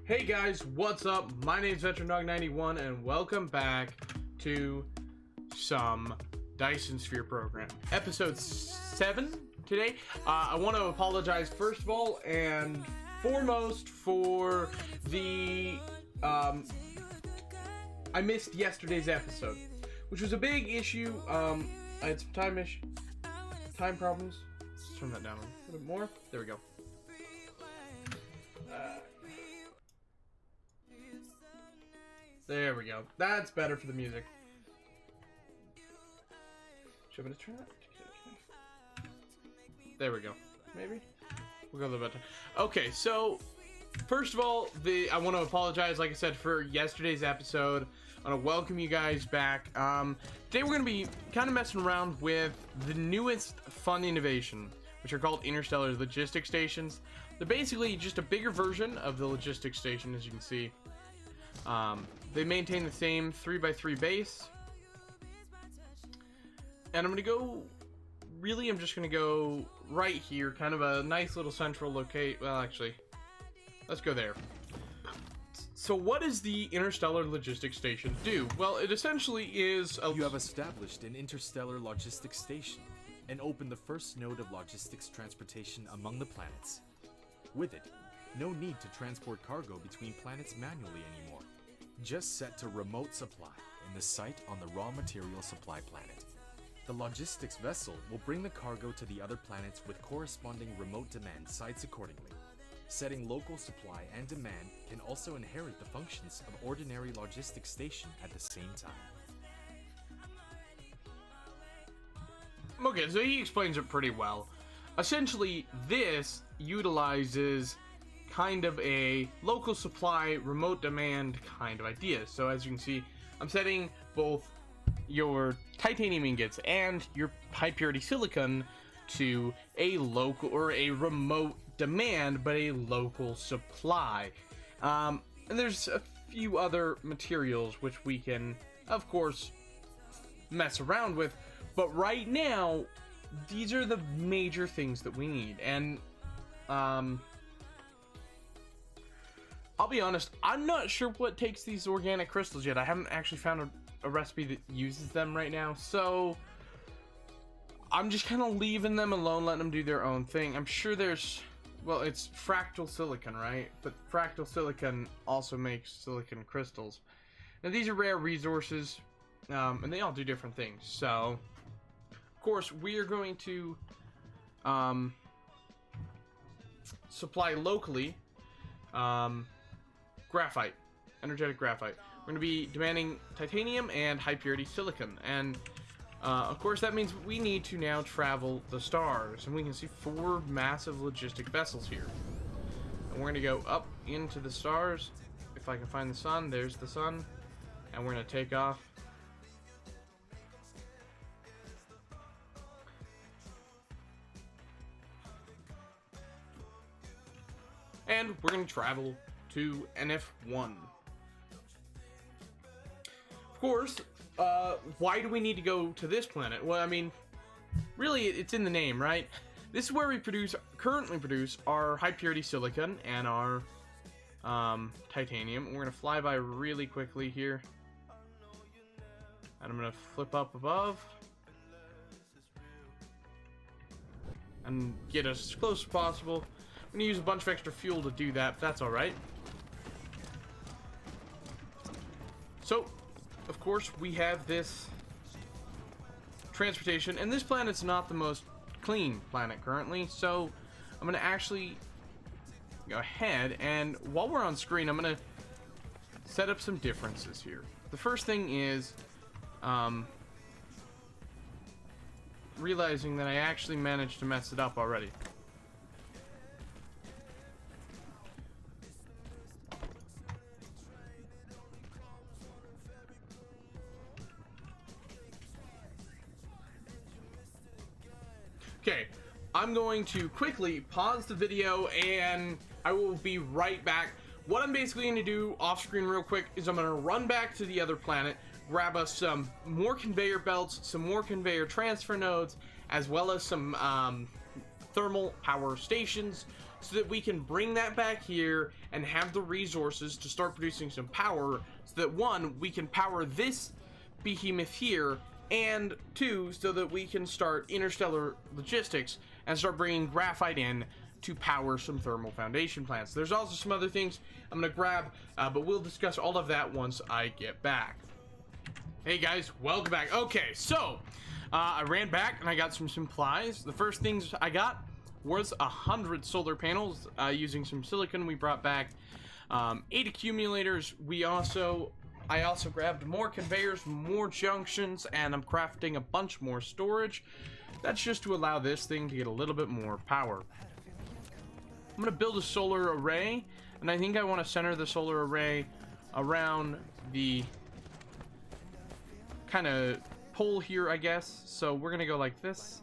Hey guys, what's up? My name's VeteranDog91 and welcome back to some Dyson Sphere program. Episode 7 today. I want to apologize first of all and foremost for the I missed yesterday's episode, which was a big issue. I had some time problems. Let's turn that down a little bit more. There we go. There we go. That's better for the music. Should I turn that? There we go. Maybe? We'll go a little bit. Okay, so first of all, I want to apologize, like I said, for yesterday's episode. I want to welcome you guys back. Today we're going to be kind of messing around with the newest fun innovation, which are called Interstellar logistic stations. They're basically just a bigger version of the logistic station, as you can see. They maintain the same 3x3 base. And I'm just going to go right here, kind of a nice little central locate. Well, actually, let's go there. So what does the Interstellar logistics station do? Well, it essentially is You have established an interstellar logistics station and opened the first node of logistics transportation among the planets. With it, no need to transport cargo between planets manually anymore. Just set to remote supply in the site on the raw material supply planet. The logistics vessel will bring the cargo to the other planets with corresponding remote demand sites accordingly. Setting local supply and demand can also inherit the functions of ordinary logistics station at the same time. Okay, so he explains it pretty well. Essentially, this utilizes kind of a local supply, remote demand kind of idea. So as you can see, I'm setting both your titanium ingots and your high purity silicon to a local or a remote demand, but a local supply. And there's a few other materials which we can, of course, mess around with. But right now, these are the major things that we need. And I'll be honest, I'm not sure what takes these organic crystals yet. I haven't actually found a recipe that uses them right now, so I'm just kind of leaving them alone, letting them do their own thing. I'm sure there's, well, it's fractal silicon, right? But fractal silicon also makes silicon crystals. Now, these are rare resources, and they all do different things. So, of course, we are going to supply locally graphite, energetic graphite. We're going to be demanding titanium and high purity silicon, and of course that means we need to now travel the stars, and we can see 4 massive logistic vessels here, and we're going to go up into the stars. If I can find the sun, there's the sun, and we're going to take off. And we're going to travel to NF1. Of course, why do we need to go to this planet? Well, I mean, really, it's in the name, right? This is where we currently produce our high purity silicon and our titanium. We're going to fly by really quickly here. And I'm going to flip up above. And get us as close as possible. I'm going to use a bunch of extra fuel to do that, but that's alright. So, of course, we have this transportation, and this planet's not the most clean planet currently, so I'm going to actually go ahead, and while we're on screen, I'm going to set up some differences here. The first thing is realizing that I actually managed to mess it up already. Okay, I'm going to quickly pause the video and I will be right back. What I'm basically going to do off screen real quick is I'm going to run back to the other planet, grab us some more conveyor belts, some more conveyor transfer nodes, as well as some thermal power stations so that we can bring that back here and have the resources to start producing some power, so that one, we can power this behemoth here, and two, so that we can start interstellar logistics and start bringing graphite in to power some thermal foundation plants. There's also some other things I'm gonna grab, but we'll discuss all of that once I get back. Hey guys, welcome back. Okay, so I ran back and I got some supplies. The first things I got was 100 solar panels using some silicon. We brought back 8 accumulators. I also grabbed more conveyors, more junctions, and I'm crafting a bunch more storage. That's just to allow this thing to get a little bit more power. I'm gonna build a solar array, and I think I want to center the solar array around the kind of pole here, I guess. So we're gonna go like this.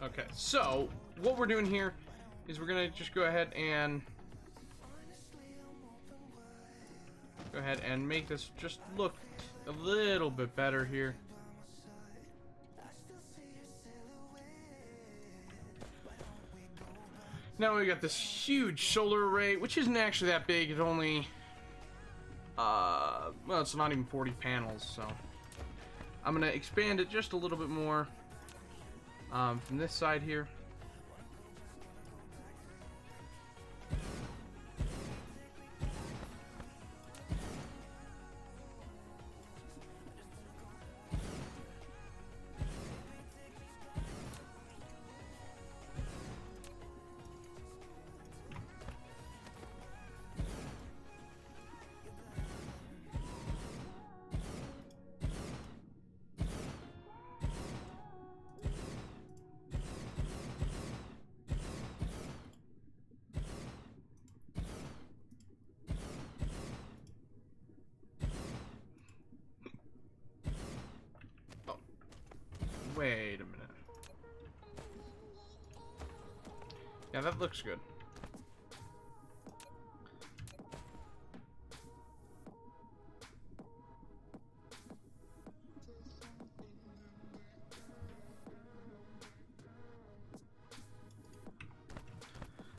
Okay, so what we're doing here is we're gonna just go ahead and make this just look a little bit better here. Now we got this huge solar array, which isn't actually that big. It's only well, it's not even 40 panels, so I'm gonna expand it just a little bit more. From this side here. Wait a minute. Yeah, that looks good.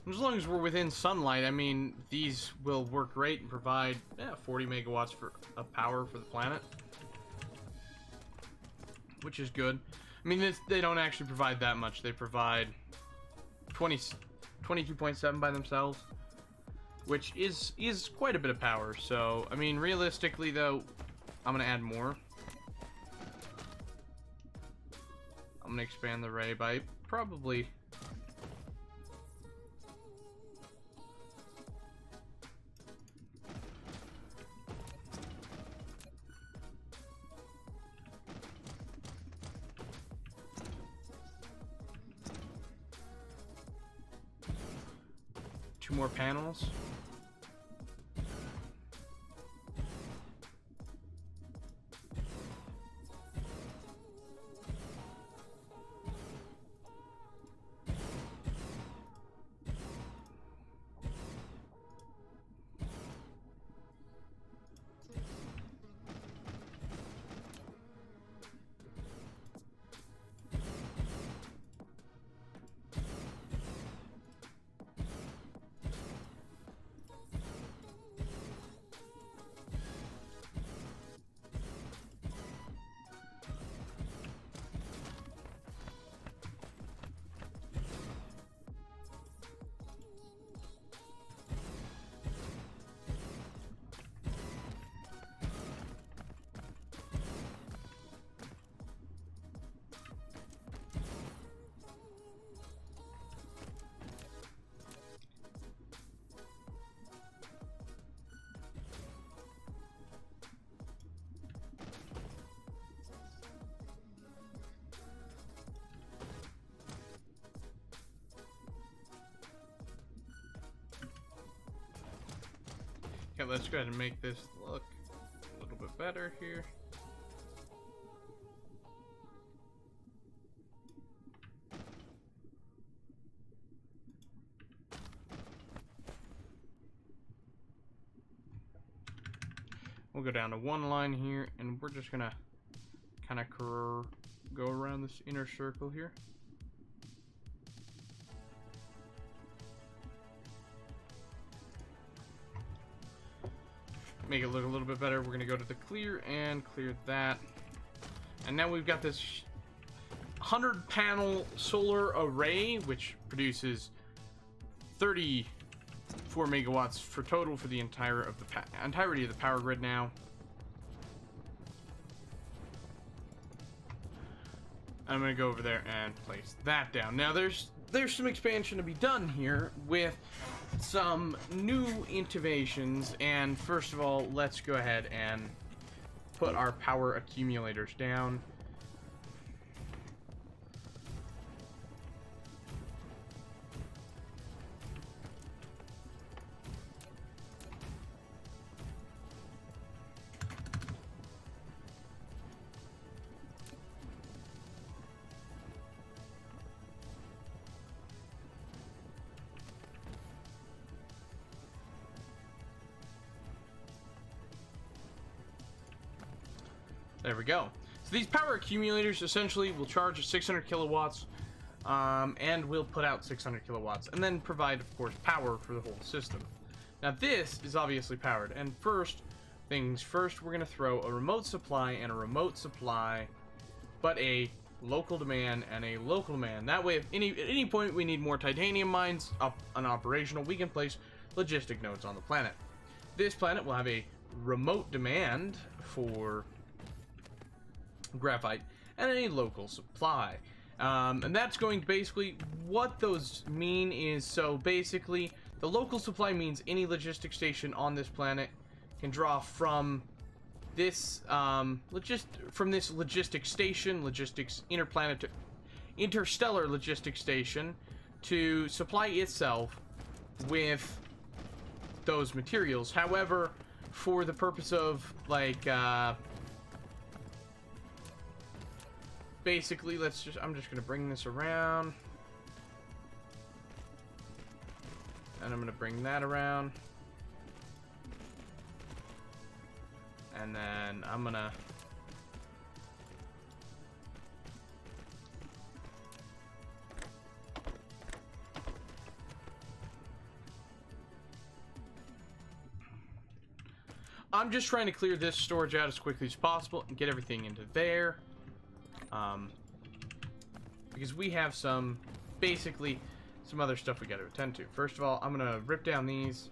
As long as we're within sunlight, I mean, these will work great and provide 40 megawatts of power for the planet, which is good. I mean, they don't actually provide that much. They provide 22.7 by themselves, which is quite a bit of power. So, I mean, realistically, though, I'm going to add more. I'm going to expand the array by probably... two more panels. Okay, let's go ahead and make this look a little bit better here. We'll go down to one line here, and we're just gonna kind of go around this inner circle here. Make it look a little bit better. We're gonna go to the clear and clear that. And now we've got this 100 panel solar array, which produces 34 megawatts for total for the entirety of the power grid now. I'm gonna go over there and place that down. Now there's some expansion to be done here with some new innovations, and first of all, let's go ahead and put our power accumulators down. There we go. So these power accumulators essentially will charge 600 kilowatts and will put out 600 kilowatts and then provide, of course, power for the whole system. Now this is obviously powered, and first things first, we're going to throw a remote supply and a remote supply, but a local demand and a local demand. That way, if at any point we need more titanium mines up and operational, we can place logistic nodes on the planet. This planet will have a remote demand for graphite and a local supply, and that's going to basically, what those mean is, so basically the local supply means any logistic station on this planet can draw from this logistic station, interstellar logistic station, to supply itself with those materials. However, for the purpose of like basically, I'm just gonna bring this around, and I'm gonna bring that around, and then I'm gonna I'm just trying to clear this storage out as quickly as possible and get everything into there. Because we have basically some other stuff we got to attend to. First of all, I'm gonna rip down these,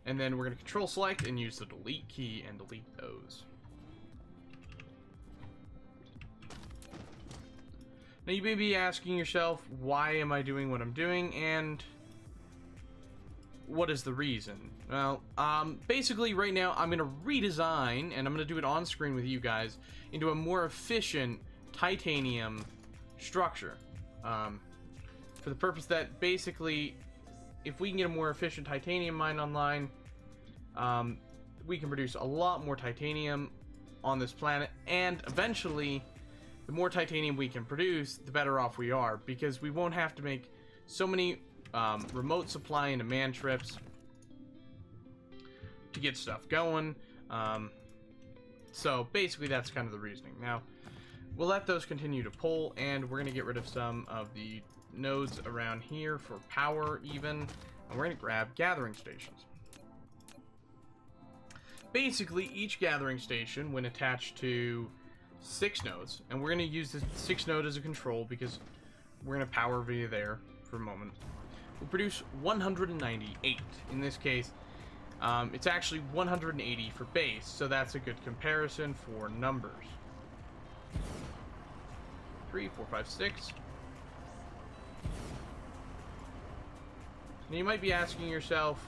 and then we're gonna control select and use the delete key and delete those. Now you may be asking yourself, why am I doing what I'm doing, and what is the reason? Well, basically right now I'm going to redesign, and I'm going to do it on screen with you guys, into a more efficient titanium structure. For the purpose that basically, if we can get a more efficient titanium mine online, we can produce a lot more titanium on this planet, and eventually, the more titanium we can produce, the better off we are, because we won't have to make so many remote supply and demand trips to get stuff going. So basically that's kind of the reasoning. Now we'll let those continue to pull, and we're going to get rid of some of the nodes around here for power even, and we're going to grab gathering stations. Basically each gathering station, when attached to 6 nodes, and we're going to use the 6 node as a control because we're going to power via there for a moment, will produce 198. In this case, it's actually 180 for base, so that's a good comparison for numbers. 3, 4, 5, 6. Now you might be asking yourself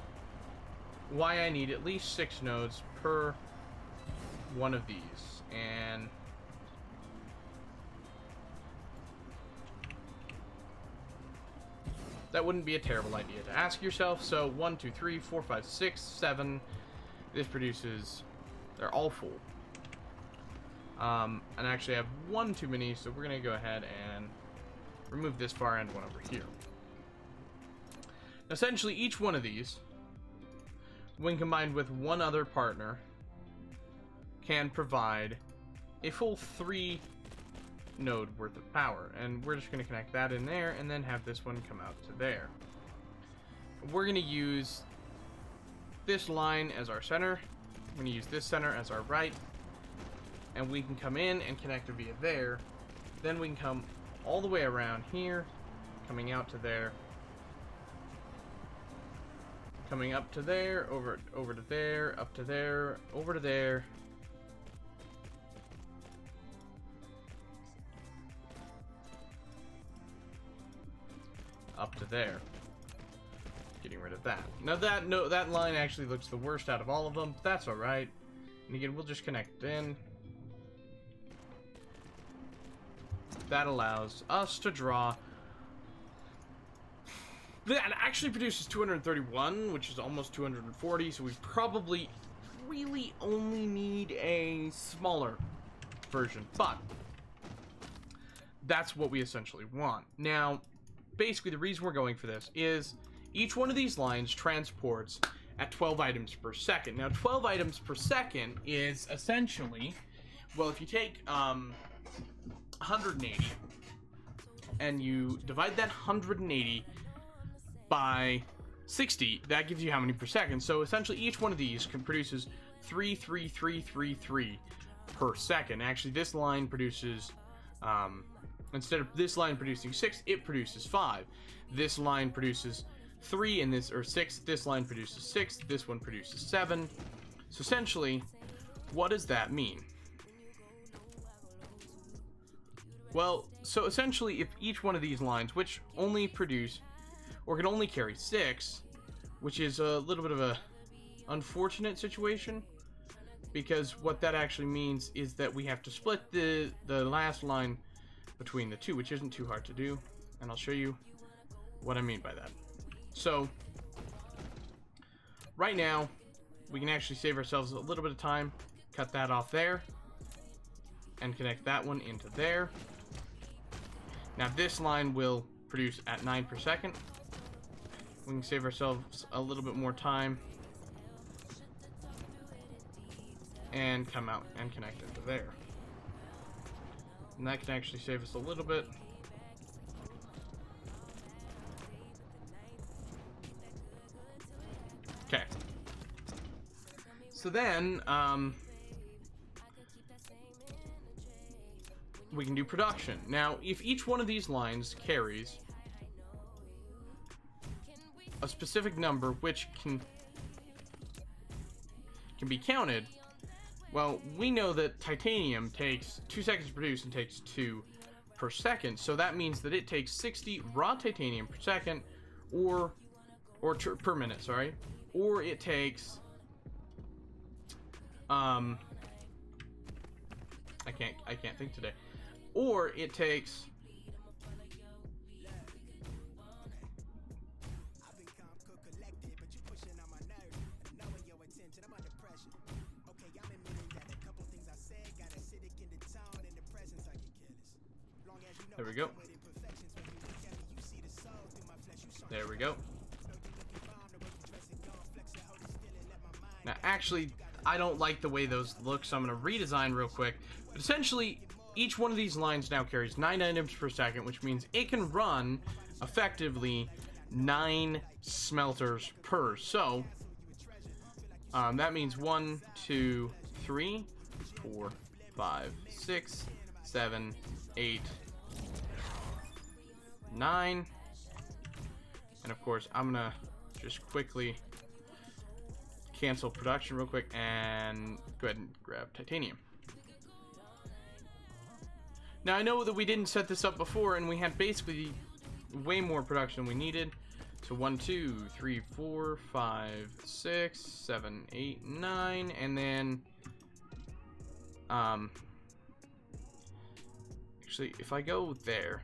why I need at least 6 nodes per one of these, and that wouldn't be a terrible idea to ask yourself. So 1, 2, 3, 4, 5, 6, 7. This produces, they're all full. And actually I have one too many, so we're gonna go ahead and remove this far end one over here. Essentially, each one of these, when combined with one other partner, can provide a full 3 node worth of power. And we're just going to connect that in there and then have this one come out to there. We're going to use this line as our center. We're going to use this center as our right. And we can come in and connect it via there. Then we can come all the way around here, coming out to there, coming up to there, over to there, up to there, over to there. Up to there. Getting rid of that. Now that line actually looks the worst out of all of them, but that's alright. And again, we'll just connect it in. That allows us to draw. That actually produces 231, which is almost 240, so we probably really only need a smaller version, but that's what we essentially want. Now, basically the reason we're going for this is each one of these lines transports at 12 items per second. Now, 12 items per second is essentially, well, if you take 180 and you divide that 180 by 60, that gives you how many per second. So essentially each one of these produces 3 per second. Actually, this line produces instead of this line producing 6, it produces 5. This line produces 3 and this, or 6, this line produces 6, this one produces 7. So essentially, what does that mean? Well, so essentially if each one of these lines, which only produce or can only carry 6, which is a little bit of a unfortunate situation, because what that actually means is that we have to split the last line between the two, which isn't too hard to do, and I'll show you what I mean by that. So right now we can actually save ourselves a little bit of time, cut that off there and connect that one into there. Now this line will produce at 9 per second. We can save ourselves a little bit more time and come out and connect into there. And that can actually save us a little bit. Okay. So then, we can do production. Now, if each one of these lines carries a specific number which can be counted, well, we know that titanium takes 2 seconds to produce and takes 2 per second. So that means that it takes 60 raw titanium per second, or per minute, sorry. Or it takes I can't think today. Or it takes there we go. There we go. Now, actually, I don't like the way those look, so I'm going to redesign real quick. But essentially, each one of these lines now carries 9 items per second, which means it can run, effectively, 9 smelters per. So, that means 1, 2, 3, 4, 5, 6, 7, 8, 9. And of course, I'm gonna just quickly cancel production real quick and go ahead and grab titanium. Now, I know that we didn't set this up before and we had basically way more production than we needed. So 1, 2, 3, 4, 5, 6, 7, 8, 9, and then actually, if I go there,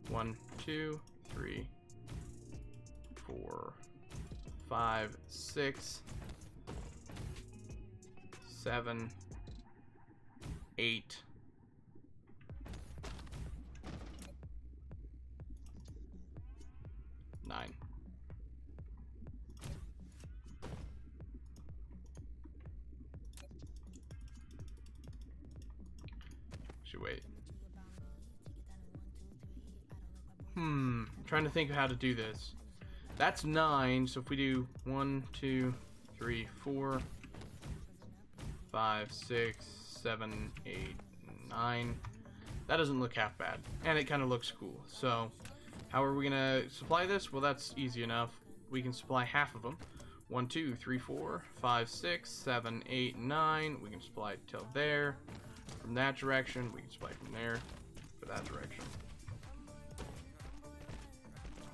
1, 2, 3, 4, 5, 6, 7, 8, 9. Should wait. I'm trying to think of how to do this. That's 9, so if we do 1, 2, 3, 4, 5, 6, 7, 8, 9. That doesn't look half bad. And it kind of looks cool. So, how are we going to supply this? Well, that's easy enough. We can supply half of them. 1, 2, 3, 4, 5, 6, 7, 8, 9. We can supply till there. From that direction, we can supply from there for that direction.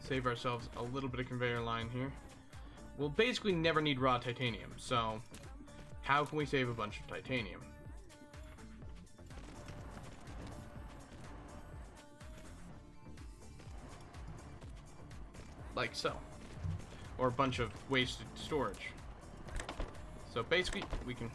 Save ourselves a little bit of conveyor line here. We'll basically never need raw titanium, so how can we save a bunch of titanium? Like so. Or a bunch of wasted storage. So basically, we can...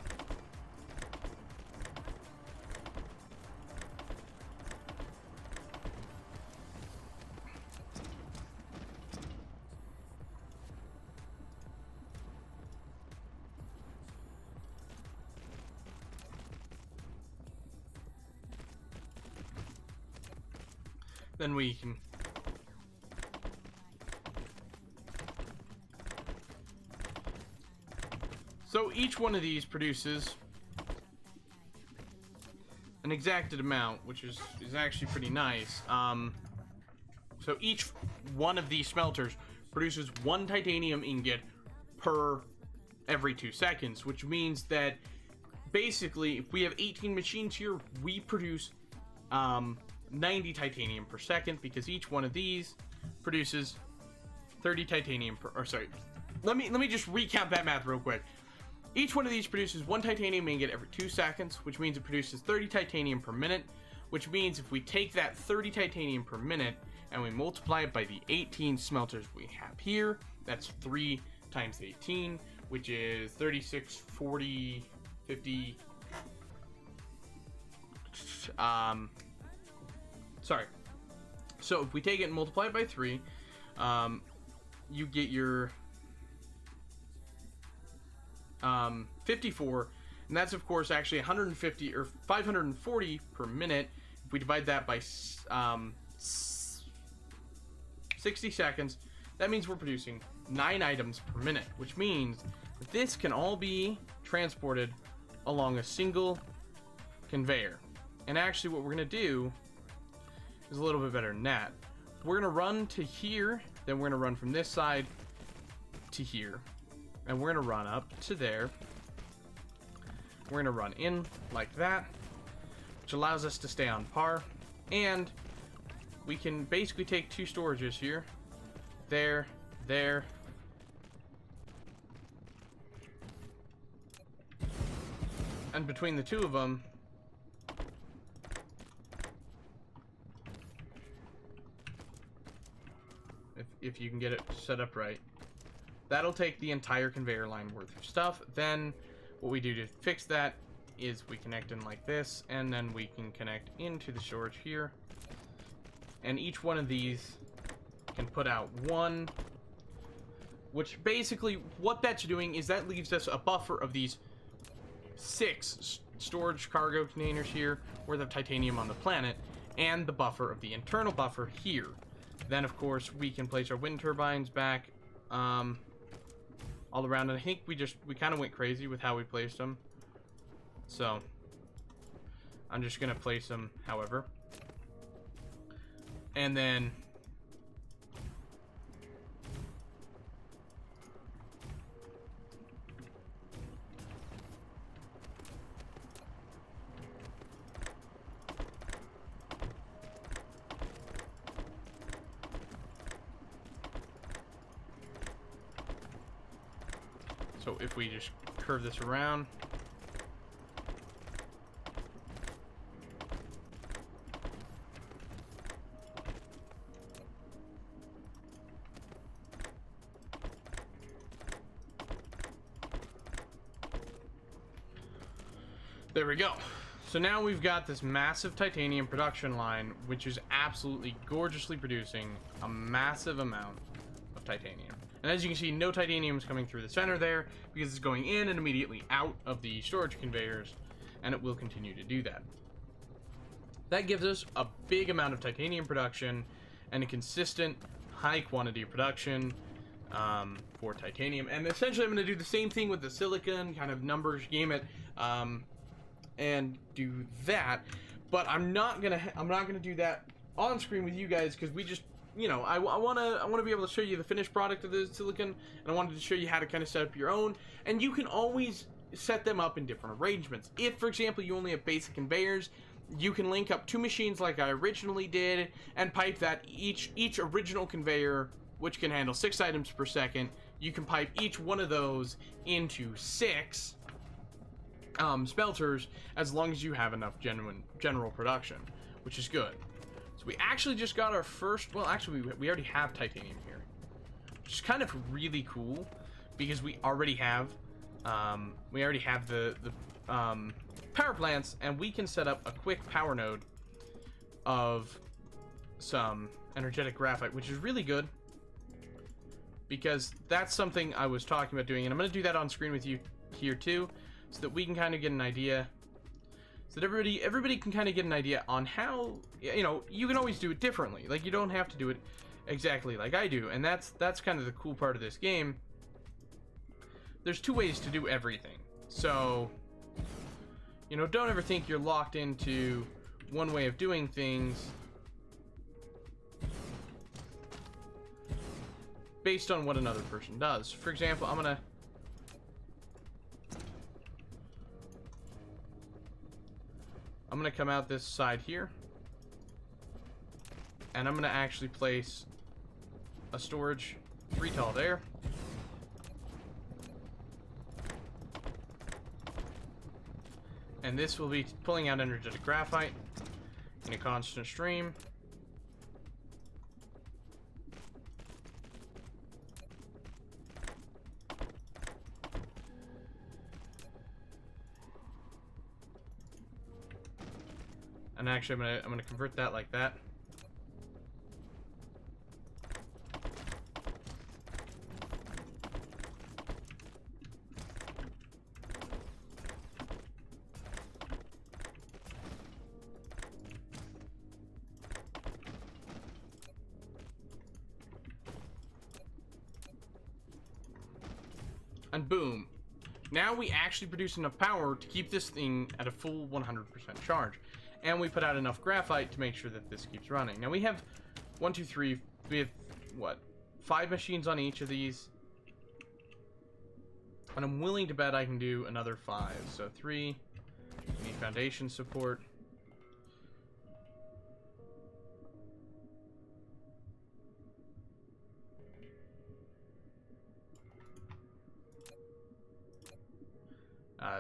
Then we can so each one of these produces an exacted amount, which is actually pretty nice. So each one of these smelters produces 1 titanium ingot per every 2 seconds, which means that basically if we have 18 machines here, we produce 90 titanium per second, because each one of these produces 30 titanium per, or sorry, let me just recap that math real quick. Each one of these produces 1 titanium ingot every 2 seconds, which means it produces 30 titanium per minute, which means if we take that 30 titanium per minute and we multiply it by the 18 smelters we have here, that's 3 times 18, which is 36, 40, 50, sorry. So if we take it and multiply it by 3, you get your 54, and that's of course actually 150 or 540 per minute. If we divide that by 60 seconds, that means we're producing 9 items per minute, which means that this can all be transported along a single conveyor. And actually what we're going to do is a little bit better than that. We're going to run to here, then we're going to run from this side to here, and we're going to run up to there. We're going to run in like that, which allows us to stay on par, and we can basically take 2 storages here, there, and between the 2 of them, if you can get it set up right, that'll take the entire conveyor line worth of stuff. Then what we do to fix that is we connect in like this, and then we can connect into the storage here, and each one of these can put out 1, which basically what that's doing is that leaves us a buffer of these 6 storage cargo containers here worth of titanium on the planet, and the buffer of the internal buffer here. Then of course we can place our wind turbines back all around, and I think we kind of went crazy with how we placed them, so I'm just gonna place them however, and then so if we just curve this around, There we go. So now we've got this massive titanium production line, which is absolutely gorgeously producing a massive amount of titanium. And as you can see, no titanium is coming through the center there because it's going in and immediately out of the storage conveyors, and it will continue to do that. That gives us a big amount of titanium production and a consistent high quantity of production for titanium. And essentially I'm going to do the same thing with the silicon, kind of numbers game it, and do that. But I'm not gonna do that on screen with you guys because we just, you know, I want to be able to show you the finished product of the silicon, and I wanted to show you how to kind of set up your own. And you can always set them up in different arrangements. If, for example, you only have basic conveyors, you can link up two machines like I originally did and pipe that each original conveyor, which can handle 6 items per second, you can pipe each one of those into 6 smelters, as long as you have enough general production, which is good. So we actually just got our first, well, actually we already have titanium here, which is kind of really cool because we already have the power plants, and we can set up a quick power node of some energetic graphite, which is really good because that's something I was talking about doing, and I'm going to do that on screen with you here too, so that we can kind of get an idea, so that everybody can kind of get an idea on how, you know, you can always do it differently. Like, you don't have to do it exactly like I do, and that's kind of the cool part of this game. There's 2 ways to do everything, so, you know, don't ever think you're locked into one way of doing things based on what another person does. For example, I'm gonna come out this side here, and I'm gonna actually place a storage retail there. And this will be pulling out energetic graphite in a constant stream. And actually, I'm gonna convert that like that. And boom. Now we actually produce enough power to keep this thing at a full 100% charge. And we put out enough graphite to make sure that this keeps running. Now we have 1, 2, 3, we have, what, 5 machines on each of these. And I'm willing to bet I can do another 5. So 3, we need foundation support.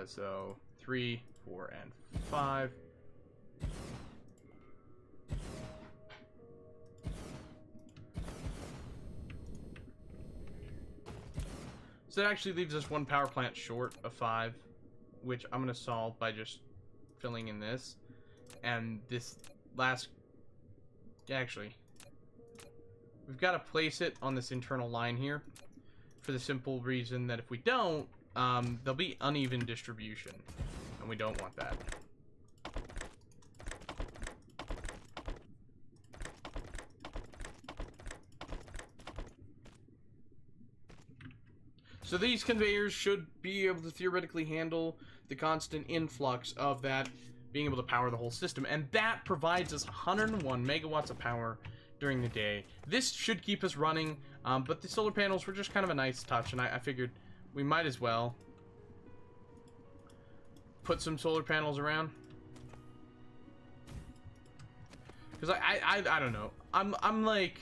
So 3, 4, and 5. So that actually leaves us 1 power plant short of 5, which I'm going to solve by just filling in this. And this last... Actually, we've got to place it on this internal line here for the simple reason that if we don't, there'll be uneven distribution, and we don't want that. So these conveyors should be able to theoretically handle the constant influx of that being able to power the whole system, and that provides us 101 megawatts of power during the day. This should keep us running, but the solar panels were just kind of a nice touch, and I figured we might as well put some solar panels around. Because I don't know. I'm like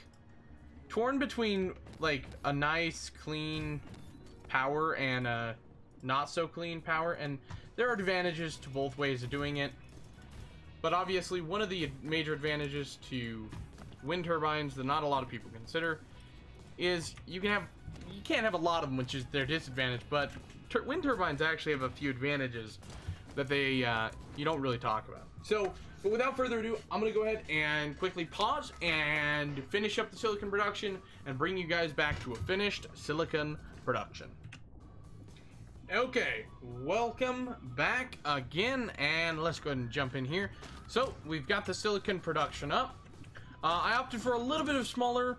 torn between like a nice clean power and a not so clean power, and there are advantages to both ways of doing it. But obviously one of the major advantages to wind turbines that not a lot of people consider is you can't have a lot of them, which is their disadvantage, but wind turbines actually have a few advantages that they you don't really talk about. So, but without further ado, I'm gonna go ahead and quickly pause and finish up the silicon production and bring you guys back to a finished silicon production. Okay, welcome back again, and let's go ahead and jump in here. So we've got the silicon production up. I opted for a little bit of smaller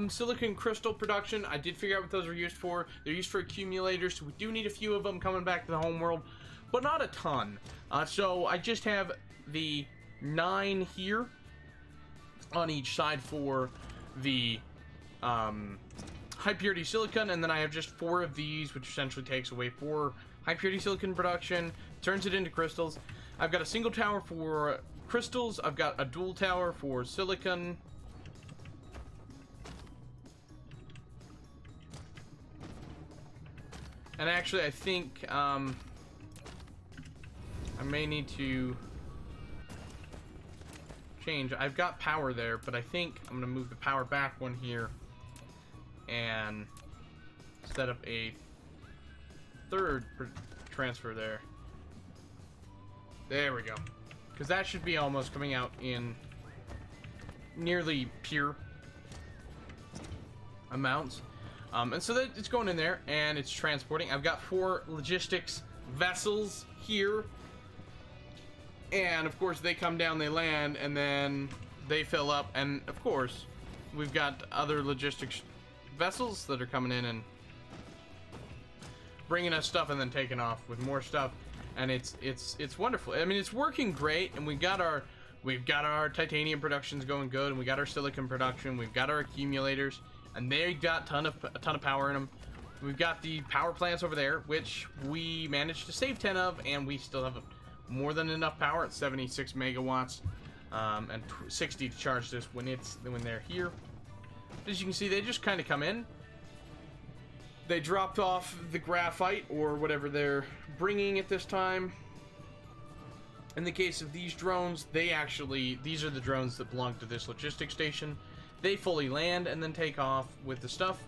silicon crystal production. I did figure out what those are used for. They're used for accumulators, so we do need a few of them coming back to the home world, but not a ton. So I just have the 9 here on each side for the high purity silicon, and then I have just 4 of these, which essentially takes away 4 high purity silicon production, turns it into crystals. I've got a single tower for crystals. I've got a dual tower for silicon. And actually, I think I may need to change. I've got power there, but I think I'm gonna move the power back one here and set up a 3rd transfer there. There we go. Because that should be almost coming out in nearly pure amounts. And so that it's going in there and it's transporting. I've got 4 logistics vessels here. And of course they come down, they land, and then they fill up. And of course we've got other logistics vessels that are coming in and bringing us stuff and then taking off with more stuff. And it's wonderful. I mean, it's working great, and we've got our titanium productions going good, and we got our silicon production, we've got our accumulators, and they got a ton of power in them. We've got the power plants over there, which we managed to save 10 of, and we still have more than enough power at 76 megawatts, and 60 to charge this when they're here. As you can see, they just kind of come in. They dropped off the graphite or whatever they're bringing at this time. In the case of these drones, these are the drones that belong to this logistics station. They fully land and then take off with the stuff.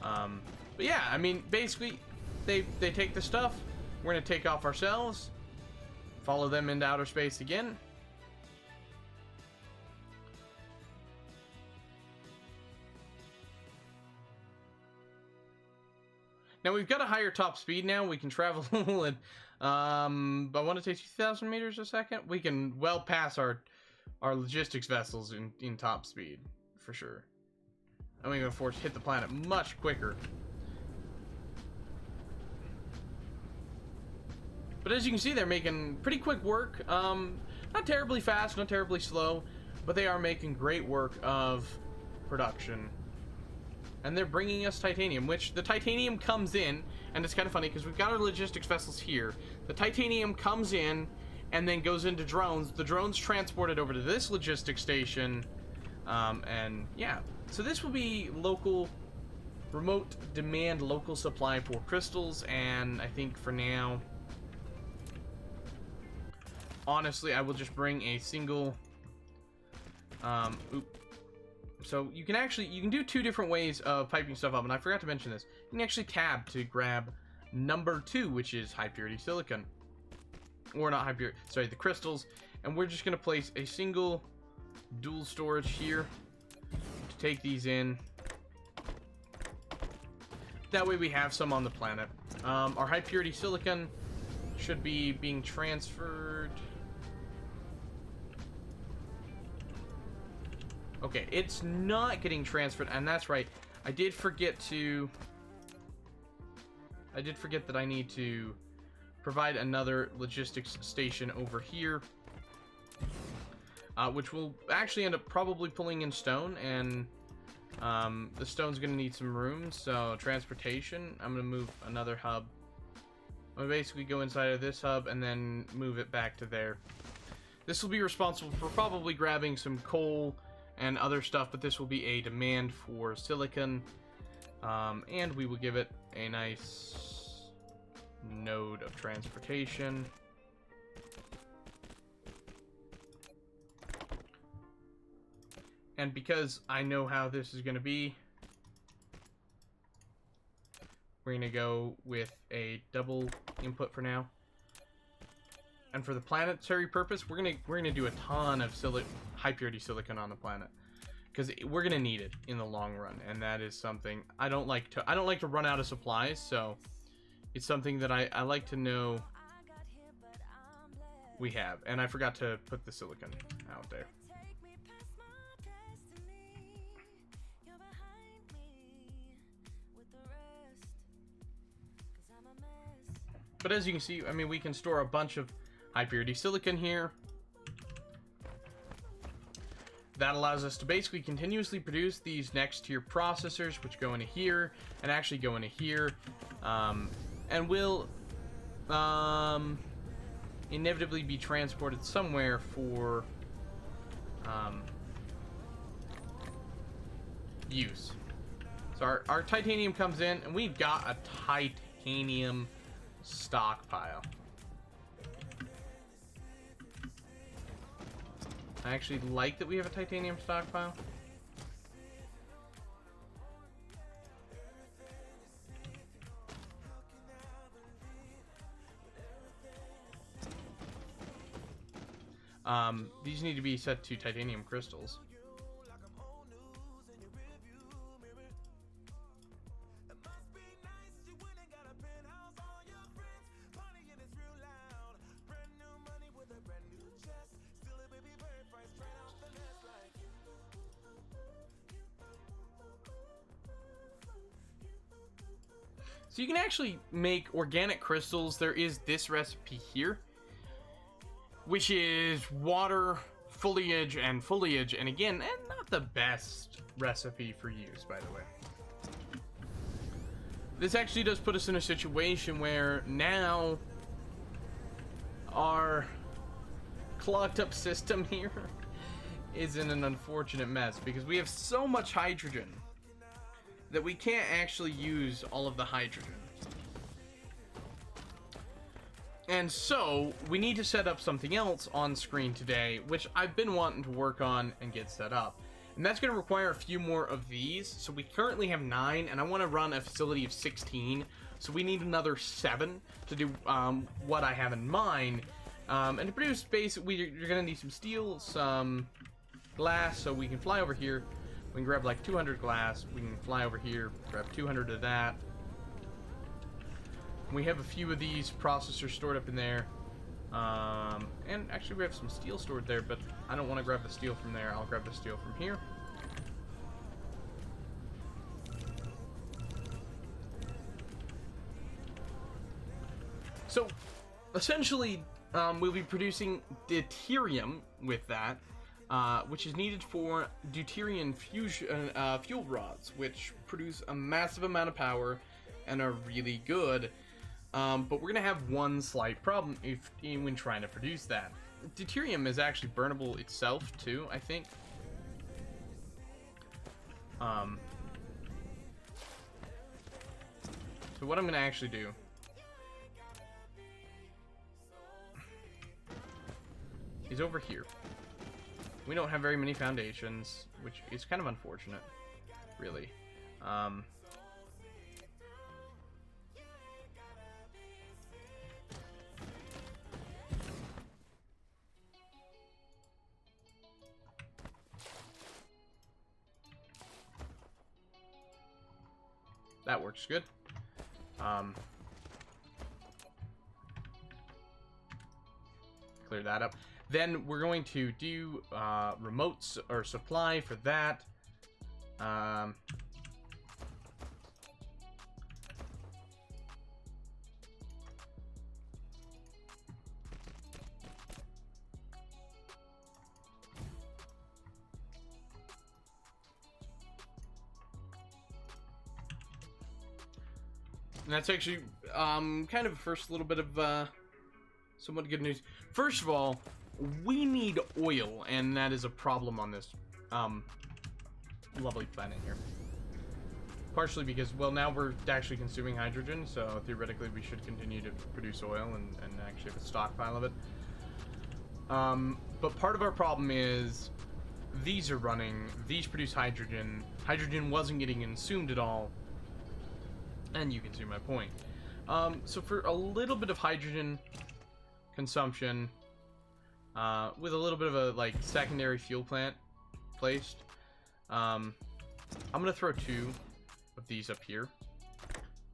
But yeah, I mean, basically, they take the stuff. We're gonna take off ourselves, follow them into outer space again. Now we've got a higher top speed now. We can travel at, I want to say 2,000 meters a second. We can well pass our logistics vessels in top speed, for sure. And we're going to hit the planet much quicker. But as you can see, they're making pretty quick work. Not terribly fast, not terribly slow, but they are making great work of production. And they're bringing us titanium, which the titanium comes in, and it's kind of funny because we've got our logistics vessels here. The titanium comes in and then goes into drones. The drones transported over to this logistics station, and yeah. So this will be local, remote demand, local supply for crystals, and I think for now, honestly, I will just bring a single, So you can do 2 different ways of piping stuff up, and I forgot to mention this. You can actually tab to grab number 2, which is high purity silicon. Or not high purity, sorry, the crystals. And we're just going to place a single dual storage here to take these in. That way we have some on the planet. Our high purity silicon should be being transferred. Okay, it's not getting transferred, and that's right. I did forget that I need to provide another logistics station over here, which will actually end up probably pulling in stone, and the stone's going to need some room, so transportation. I'm going to move another hub. I'm going to basically go inside of this hub and then move it back to there. This will be responsible for probably grabbing some coal and other stuff, but this will be a demand for silicon, and we will give it a nice node of transportation. And because I know how this is going to be, we're going to go with a double input for now. and for the planetary purpose, we're gonna do a ton of high purity silicon on the planet, because we're gonna need it in the long run, and that is something I don't like to run out of supplies. So it's something that I like to know we have. And I forgot to put the silicon out there. But as you can see, I mean, we can store a bunch of high purity silicon here. That allows us to basically continuously produce these next tier processors, which go into here and actually go into here, and will inevitably be transported somewhere for use. So our titanium comes in, and we've got a titanium stockpile. I actually like that we have a titanium stockpile. These need to be set to titanium crystals. So you can actually make organic crystals. There is this recipe here, which is water, foliage, and again, not the best recipe for use, by the way. This actually does put us in a situation where now our clogged up system here is in an unfortunate mess, because we have so much hydrogen that we can't actually use all of the hydrogen. And so we need to set up something else on screen today, which I've been wanting to work on and get set up. And that's going to require a few more of these. So we currently have 9, and I want to run a facility of 16. So we need another 7 to do what I have in mind. And to produce space, you're going to need some steel, some glass, so we can fly over here. We can grab like 200 glass. We can fly over here, grab 200 of that. We have a few of these processors stored up in there. And actually we have some steel stored there, but I don't want to grab the steel from there. I'll grab the steel from here. So, essentially, we'll be producing deuterium with that. Which is needed for deuterium fusion fuel rods, which produce a massive amount of power and are really good. But we're gonna have one slight problem when trying to produce that. Deuterium is actually burnable itself too, I think. So what I'm gonna actually do is over here. We don't have very many foundations, which is kind of unfortunate, really. That works good. Clear that up. Then we're going to do remotes or supply for that. And that's actually kind of a first little bit of somewhat good news. First of all, we need oil, and that is a problem on this lovely planet here. Partially because, well, now we're actually consuming hydrogen, so theoretically we should continue to produce oil and actually have a stockpile of it. But part of our problem is these are running, these produce hydrogen. Hydrogen wasn't getting consumed at all, and you can see my point. So for a little bit of hydrogen, consumption with a little bit of a like secondary fuel plant placed. I'm gonna throw 2 of these up here,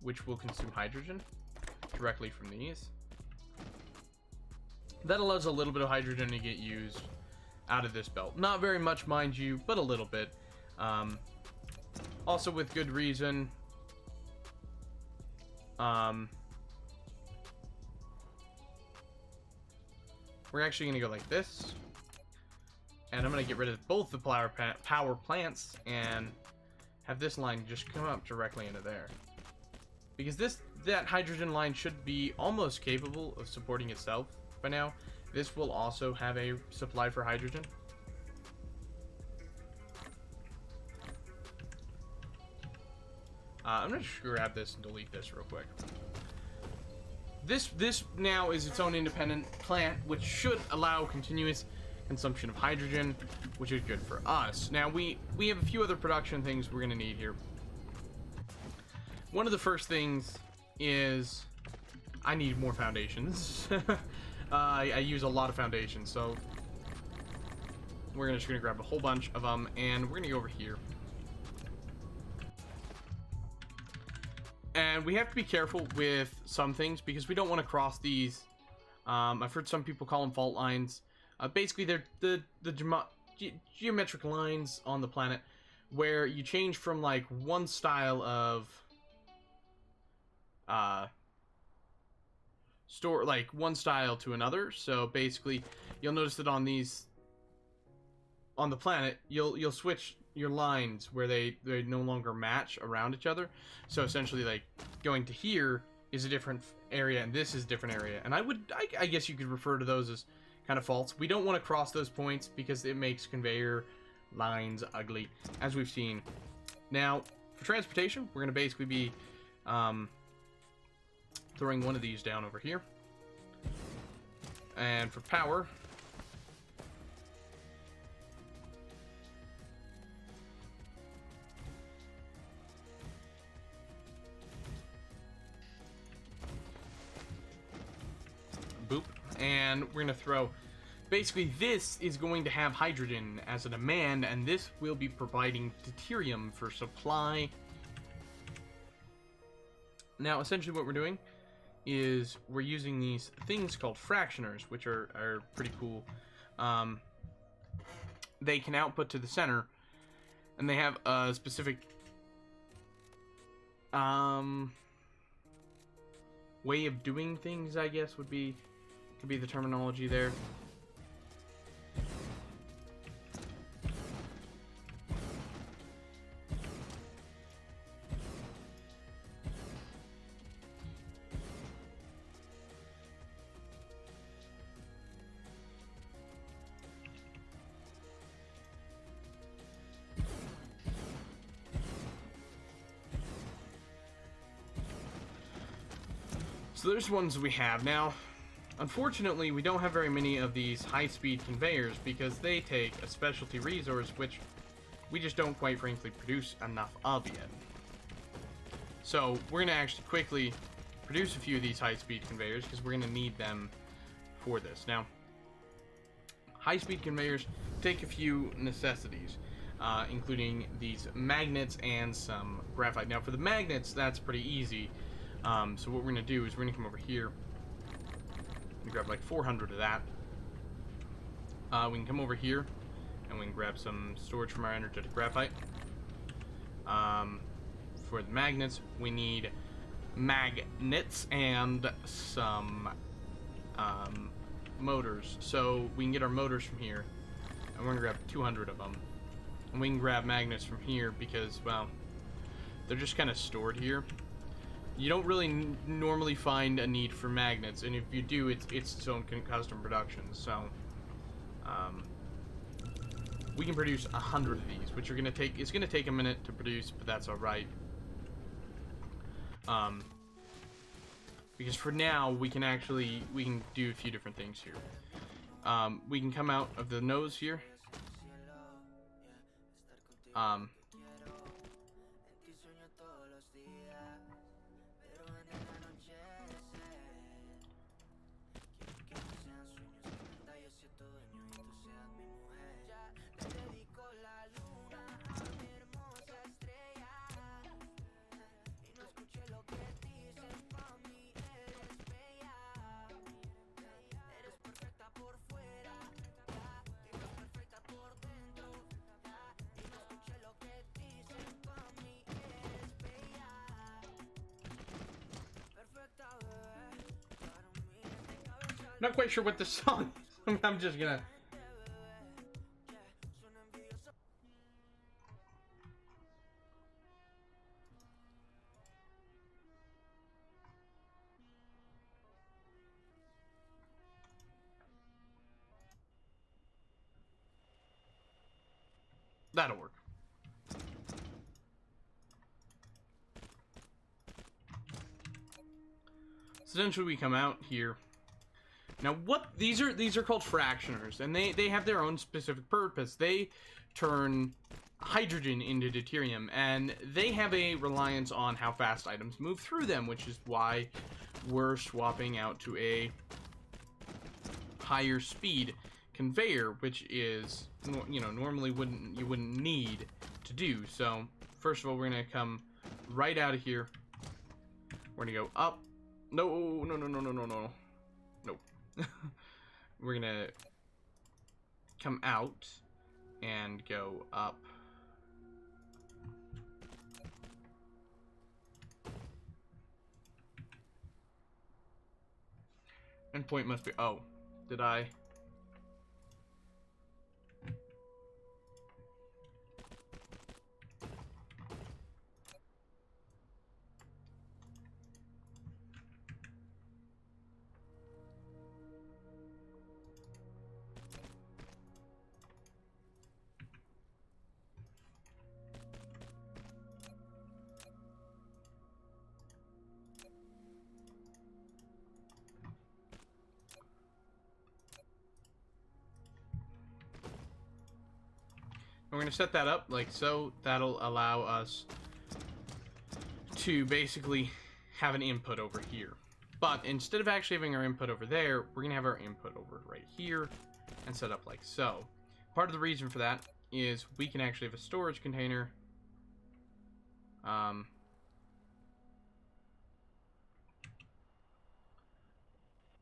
which will consume hydrogen directly from these. That allows a little bit of hydrogen to get used out of this belt. Not very much, mind you, but a little bit. Also with good reason. We're actually going to go like this. And I'm going to get rid of both the power plants and have this line just come up directly into there. Because that hydrogen line should be almost capable of supporting itself by now. This will also have a supply for hydrogen. I'm going to just grab this and delete this real quick. This now is its own independent plant, which should allow continuous consumption of hydrogen, which is good for us. Now, we have a few other production things we're going to need here. One of the first things is I need more foundations. I use a lot of foundations, so we're just going to grab a whole bunch of them, and we're going to go over here. And we have to be careful with some things because we don't want to cross these. I've heard some people call them fault lines. Basically, they're the geometric lines on the planet where you change from like one style of one style to another. So basically, you'll notice that on the planet, you'll switch your lines where they no longer match around each other. So essentially, like going to here is a different area and this is a different area, and I guess you could refer to those as kind of faults. We don't want to cross those points because it makes conveyor lines ugly, as we've seen. Now for transportation, we're going to basically be throwing one of these down over here, and for power, boop, and we're gonna throw, basically this is going to have hydrogen as a demand, and this will be providing deuterium for supply. Now essentially what we're doing is we're using these things called fractioners, which are pretty cool. They can output to the center, and they have a specific way of doing things, I guess could be the terminology there. So there's ones we have now. Unfortunately, we don't have very many of these high-speed conveyors because they take a specialty resource which we just don't quite frankly produce enough of yet. So we're going to actually quickly produce a few of these high-speed conveyors because we're going to need them for this. Now, high-speed conveyors take a few necessities, including these magnets and some graphite. Now, for the magnets, that's pretty easy. So what we're going to do is we're going to come over here and grab like 400 of that. We can come over here and we can grab some storage from our energetic graphite. For the magnets, we need magnets and some motors. So we can get our motors from here, and we're going to grab 200 of them. And we can grab magnets from here because, well, they're just kind of stored here. You don't really normally find a need for magnets, and if you do, it's its own custom production. So we can produce 100 of these, which are going to take, it's going to take a minute to produce, but that's all right. Because for now, we can do a few different things here. We can come out of the nose here. Not quite sure what the song is. I'm just gonna... That'll work. So essentially we come out here. Now what these are called fractioners, and they have their own specific purpose. They turn hydrogen into deuterium, and they have a reliance on how fast items move through them, which is why we're swapping out to a higher speed conveyor, which is, you know, normally you wouldn't need to do. So first of all, we're gonna come right out of here. We're gonna go up. No. We're gonna come out and go up. Endpoint must be... Oh, did I... We're going to set that up like so. That'll allow us to basically have an input over here. But instead of actually having our input over there, we're going to have our input over right here and set up like so. Part of the reason for that is we can actually have a storage container. I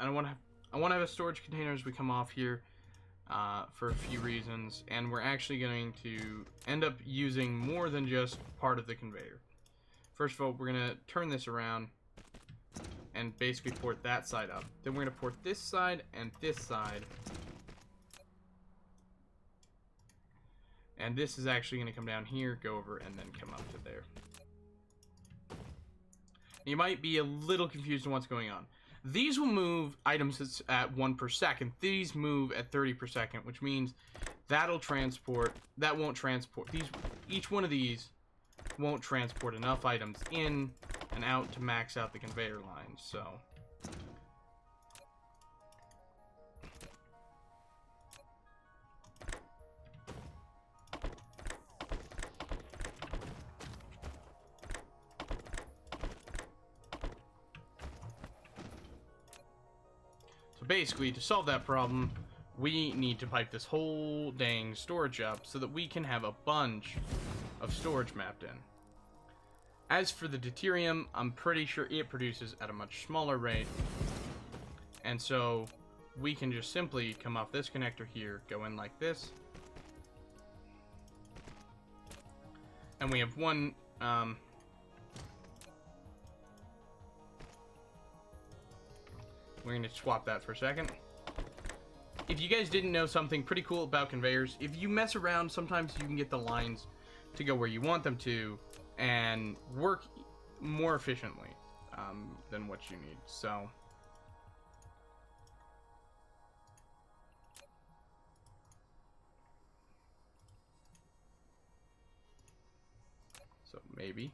want to have a storage container as we come off here. For a few reasons, and we're actually going to end up using more than just part of the conveyor. First of all, we're going to turn this around and basically port that side up. Then we're going to port this side and this side. And this is actually going to come down here, go over, and then come up to there. You might be a little confused on what's going on. These will move items at 1 per second. These move at 30 per second, which means that won't transport each one of these won't transport enough items in and out to max out the conveyor line. So basically, to solve that problem, we need to pipe this whole dang storage up so that we can have a bunch of storage mapped in. As for the deuterium, I'm pretty sure it produces at a much smaller rate. And so we can just simply come off this connector here, go in like this. And we have one... We're going to swap that for a second. If you guys didn't know something pretty cool about conveyors, if you mess around, sometimes you can get the lines to go where you want them to and work more efficiently than what you need. So maybe.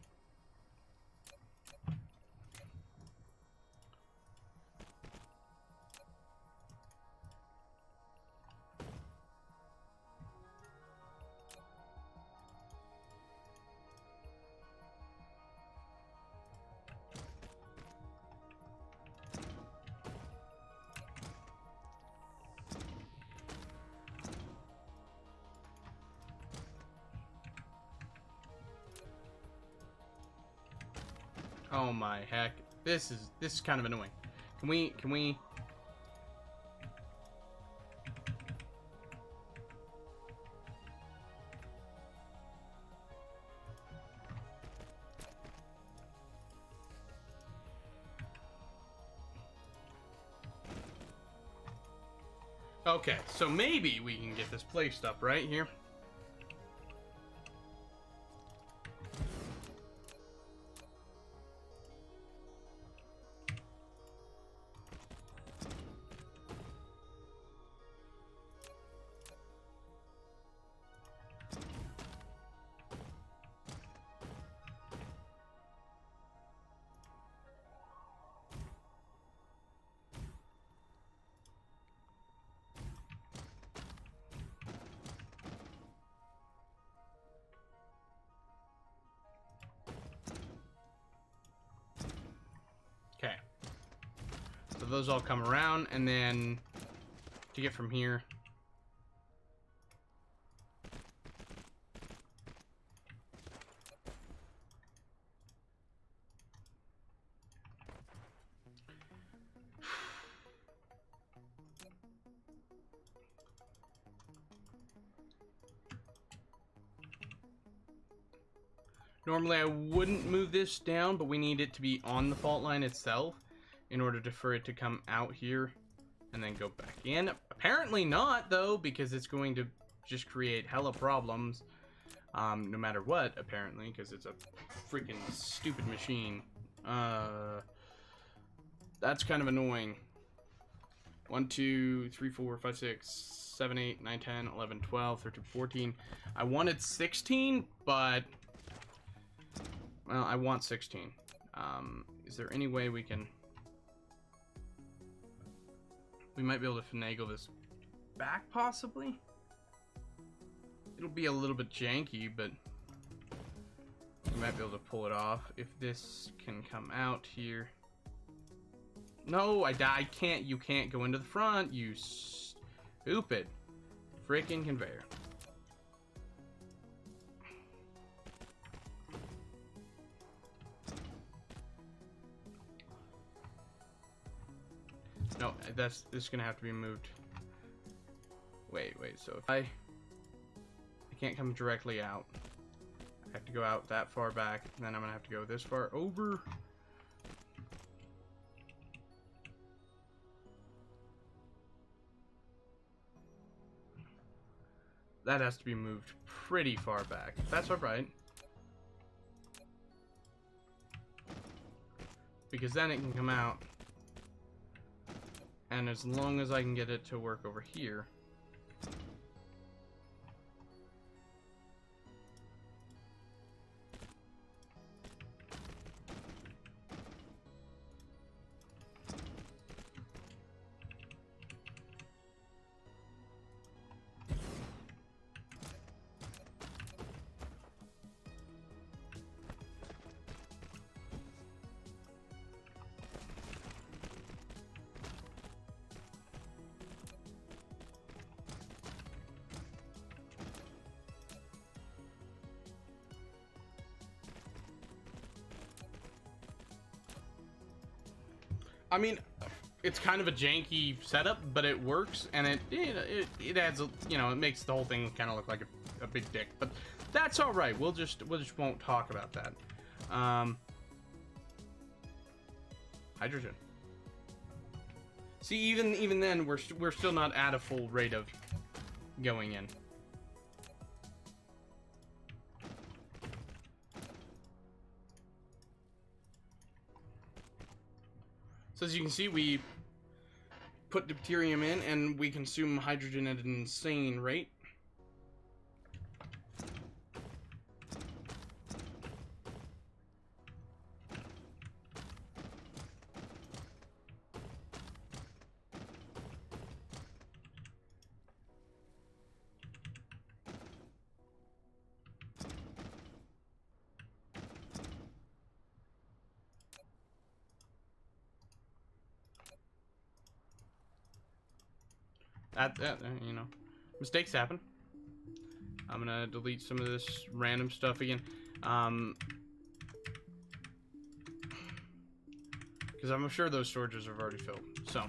Oh my heck. This is kind of annoying. Can we... Okay, so maybe we can get this placed up right here. Okay. So those all come around, and then to get from here. Normally I wouldn't move this down, but we need it to be on the fault line itself in order for it to come out here and then go back in. Apparently not, though, because it's going to just create hella problems no matter what, apparently, because it's a freaking stupid machine. That's kind of annoying. 1, 2, 3, 4, 5, 6, 7, 8, 9, 10, 11, 12, 13, 14. I wanted 16, but... Well, I want 16. Is there any way we can... We might be able to finagle this back, possibly? It'll be a little bit janky, but... We might be able to pull it off. If this can come out here... No, I can't. You can't go into the front, you stupid freaking conveyor. No, this is gonna have to be moved. Wait, so if I can't come directly out. I have to go out that far back, and then I'm gonna have to go this far over. That has to be moved pretty far back. That's alright. Because then it can come out. And as long as I can get it to work over here. I mean, it's kind of a janky setup, but it works, and it adds a, you know, it makes the whole thing kind of look like a big dick. But that's all right. We'll just won't talk about that. Hydrogen. See, even then, we're still not at a full rate of going in. So as you can see, we put deuterium in, and we consume hydrogen at an insane rate. You know, mistakes happen. I'm gonna delete some of this random stuff again. because I'm sure those storages are already filled. So,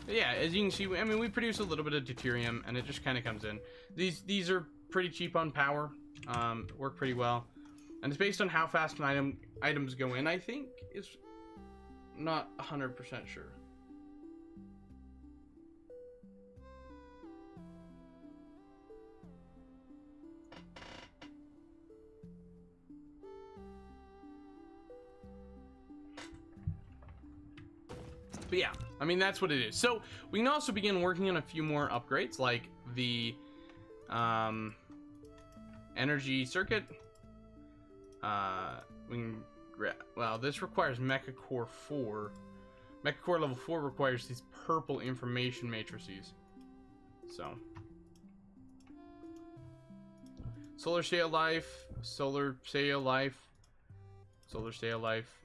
yeah, as you can see, I mean, we produce a little bit of deuterium, and it just kind of comes in. These are pretty cheap on power, work pretty well, and it's based on how fast an items go in. I think is not 100% sure. But yeah, I mean, that's what it is. So we can also begin working on a few more upgrades, like the energy circuit. Well, this requires Mecha Core 4. Mecha Core level 4 requires these purple information matrices. So, solar sail life, solar sail life, solar sail life.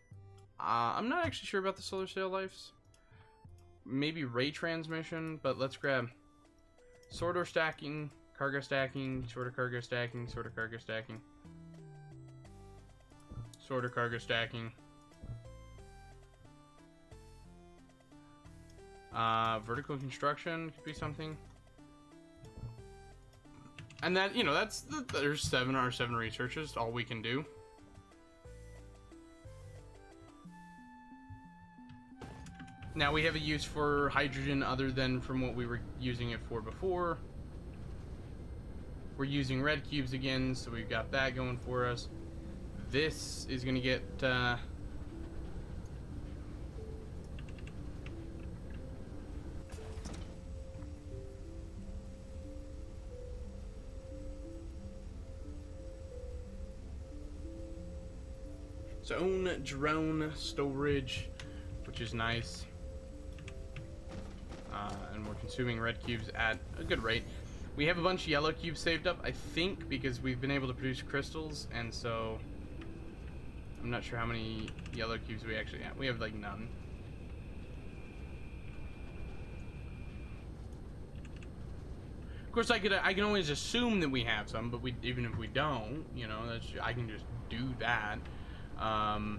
I'm not actually sure about the solar sail lives. Maybe ray transmission, but let's grab sorter stacking, cargo stacking, sorter cargo stacking, sorter cargo stacking, sorter cargo stacking. Vertical construction could be something. And that, you know, there's 7 researches, all we can do. Now we have a use for hydrogen other than from what we were using it for before. We're using red cubes again, so we've got that going for us. This is gonna get its own drone storage, which is nice. And we're consuming red cubes at a good rate. We have a bunch of yellow cubes saved up, I think, because we've been able to produce crystals, and so I'm not sure how many yellow cubes we actually have. We have like none. Of course, I can always assume that we have some, but even if we don't, you know, I can just do that. So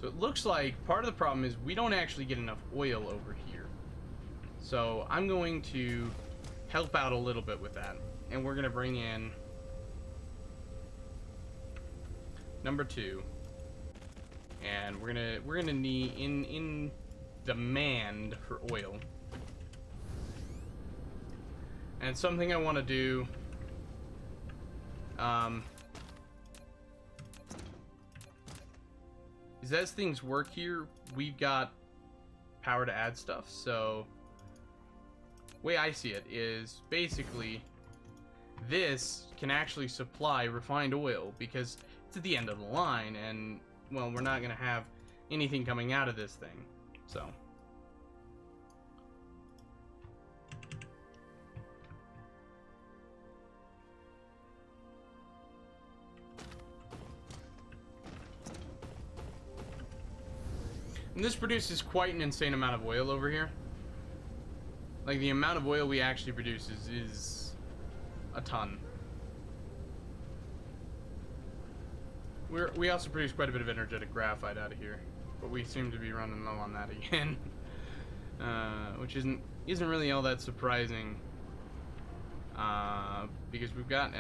it looks like part of the problem is we don't actually get enough oil over here. So I'm going to help out a little bit with that, and we're gonna bring in number 2, and we're gonna need in demand for oil. And something I want to do is, as things work here, we've got power to add stuff. So the way I see it is basically this can actually supply refined oil because it's at the end of the line, and well, we're not gonna have anything coming out of this thing. So and this produces quite an insane amount of oil over here. Like, the amount of oil we actually produce is a ton. We also produce quite a bit of energetic graphite out of here, but we seem to be running low on that again, which isn't really all that surprising, because we've got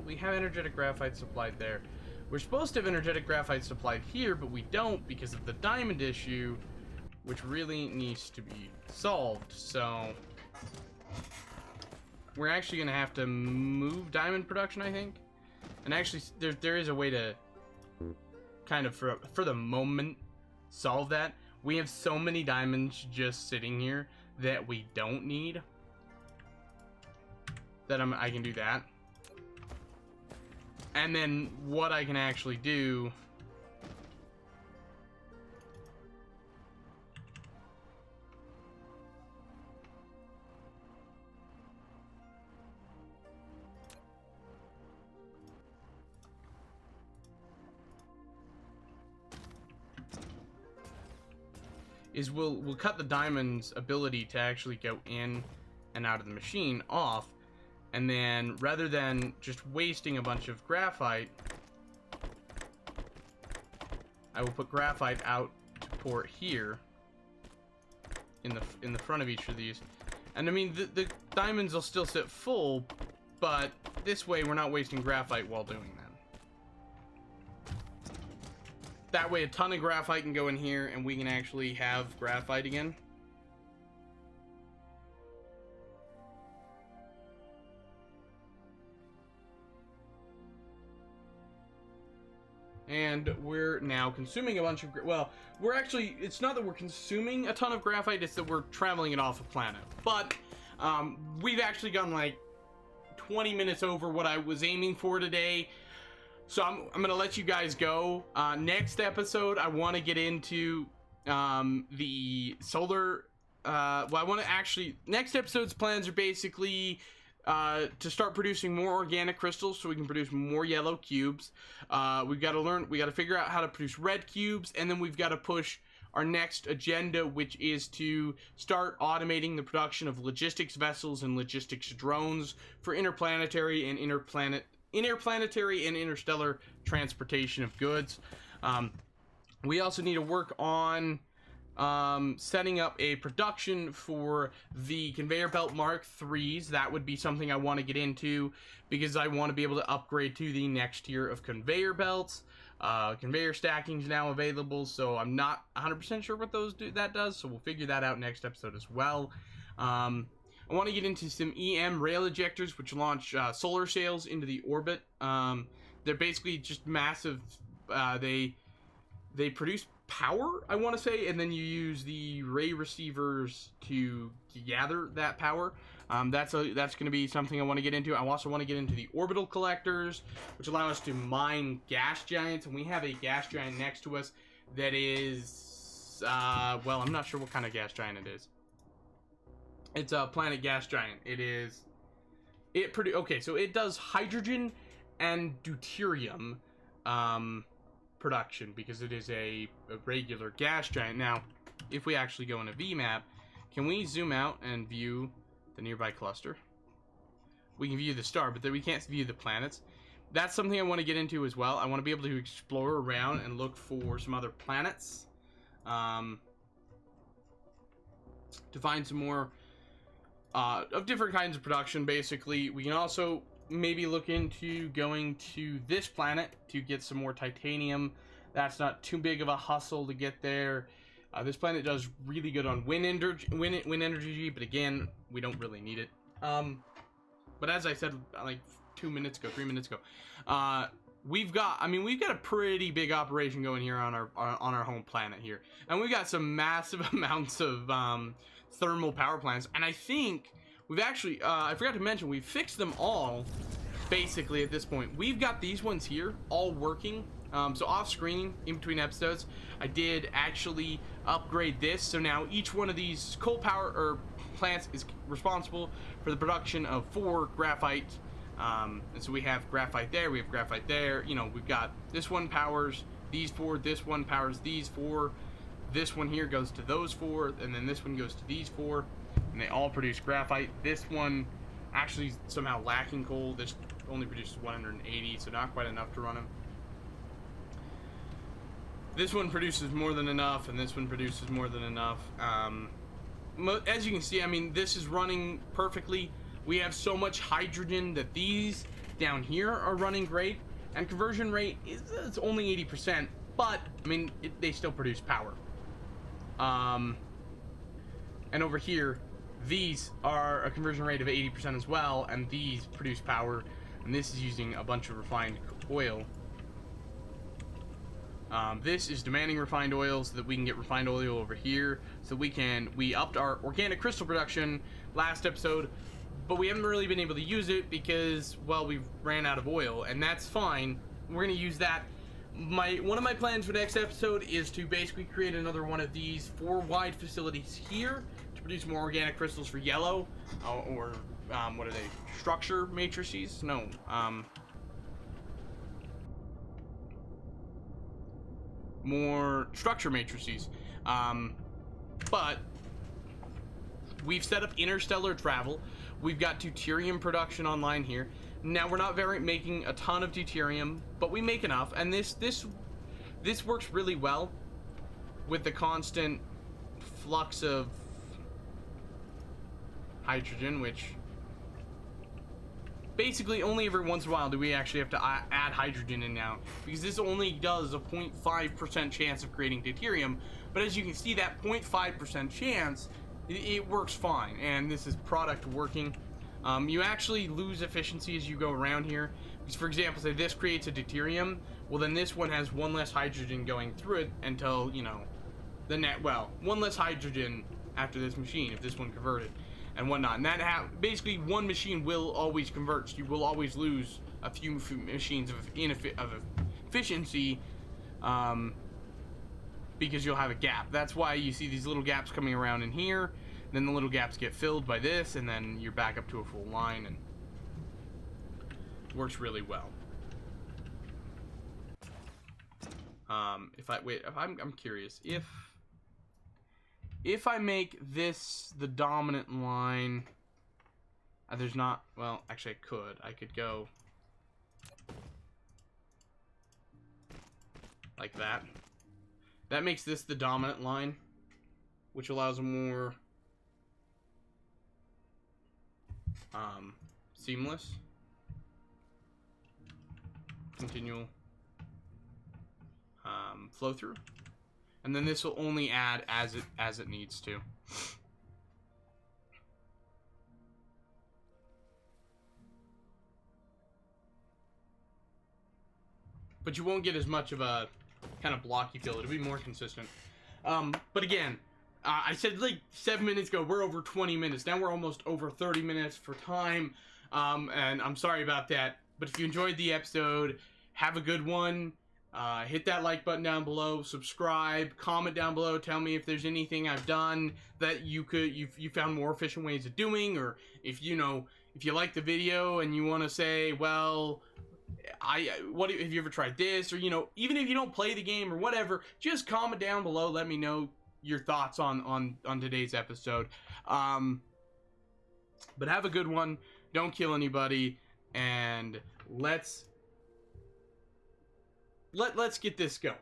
we have energetic graphite supplied there. We're supposed to have energetic graphite supplied here, but we don't because of the diamond issue, which really needs to be solved. So we're actually gonna have to move diamond production, I think. And actually, there is a way to kind of, for the moment, solve that. We have so many diamonds just sitting here that we don't need that I can do that. And then what I can actually do is we'll cut the diamond's ability to actually go in and out of the machine off, and then rather than just wasting a bunch of graphite, I will put graphite out to port here in the front of each of these. And I mean, the diamonds will still sit full, but this way we're not wasting graphite while doing that. That way a ton of graphite can go in here and we can actually have graphite again. And we're now consuming a bunch of, well, we're actually, it's not that we're consuming a ton of graphite, it's that we're traveling it off a planet. But we've actually gone like 20 minutes over what I was aiming for today. So I'm going to let you guys go. Next episode, I want to get into the solar, well, I want to actually, next episode's plans are basically to start producing more organic crystals so we can produce more yellow cubes. We've got to figure out how to produce red cubes, and then we've got to push our next agenda, which is to start automating the production of logistics vessels and logistics drones for interplanetary and interstellar transportation of goods. We also need to work on setting up a production for the conveyor belt Mark IIIs. That would be something I want to get into because I want to be able to upgrade to the next tier of conveyor belts. Conveyor stacking is now available, so I'm not 100% sure what that does, so we'll figure that out next episode as well. I want to get into some EM rail ejectors, which launch solar sails into the orbit. They're basically just massive. They produce power, I want to say, and then you use the ray receivers to gather that power. That's going to be something I want to get into. I also want to get into the orbital collectors, which allow us to mine gas giants, and we have a gas giant next to us that is, well, I'm not sure what kind of gas giant it is. It's a planet gas giant. Okay, so it does hydrogen and deuterium production because it is a regular gas giant. Now, if we actually go in a VMAP, can we zoom out and view the nearby cluster? We can view the star, but then we can't view the planets. That's something I want to get into as well. I want to be able to explore around and look for some other planets, to find some more of different kinds of production. Basically, we can also maybe look into going to this planet to get some more titanium. That's not too big of a hustle to get there. This planet does really good on wind energy, but again, we don't really need it. But as I said like 3 minutes ago, we've got a pretty big operation going here on our home planet here, and we've got some massive amounts of thermal power plants, and I think we've actually, I forgot to mention, we've fixed them all, basically, at this point. We've got these ones here, all working. So off screen, in between episodes, I did actually upgrade this. So now each one of these coal power plants is responsible for the production of 4 graphite. And so we have graphite there, we have graphite there. You know, we've got this one powers these 4, this one powers these 4. This one here goes to those 4, and then this one goes to these 4. And they all produce graphite. This one actually somehow lacking coal. This only produces 180, so not quite enough to run them. This one produces more than enough, and this one produces more than enough. As you can see, I mean, this is running perfectly. We have so much hydrogen that these down here are running great, and conversion rate is only 80%, but I mean, they still produce power. And over here, these are a conversion rate of 80% as well, and these produce power, and this is using a bunch of refined oil. This is demanding refined oil so that we can get refined oil over here, so we upped our organic crystal production last episode, but we haven't really been able to use it because, well, we ran out of oil, and that's fine. We're going to use that. One of my plans for next episode is to basically create another one of these 4 wide facilities here to produce more organic crystals for yellow, or what are they? Structure matrices? No. More structure matrices. But we've set up interstellar travel. We've got deuterium production online here. Now we're not making a ton of deuterium, but we make enough, and this works really well. with the constant flux of hydrogen, which basically only every once in a while do we actually have to add hydrogen in now, because this only does a 0.5% chance of creating deuterium. But as you can see, that 0.5% chance, it works fine, and this is product working. You actually lose efficiency as you go around here, because for example, say this creates a deuterium, well then this one has one less hydrogen going through it until, you know, the net, well, one less hydrogen after this machine, if this one converted, and whatnot. And that basically one machine will always convert, so you will always lose a few machines of efficiency, because you'll have a gap. That's why you see these little gaps coming around in here, then the little gaps get filled by this, and then you're back up to a full line, and it works really well. I'm curious, if I make this the dominant line, there's not, well, actually I could go like that. That makes this the dominant line, which allows a more seamless, continual flow through. And then this will only add as it needs to. But you won't get as much of a kind of blocky feel. It'll be more consistent. But again, I said like 7 minutes ago, we're over 20 minutes. Now we're almost over 30 minutes for time. And I'm sorry about that. But if you enjoyed the episode, have a good one. Hit that like button down below, subscribe, comment down below, tell me if there's anything I've done that you found more efficient ways of doing, or if you like the video and you want to say, well, what have you ever tried this, or even if you don't play the game or whatever, just comment down below, let me know your thoughts on today's episode. But have a good one, don't kill anybody, and let's get this going.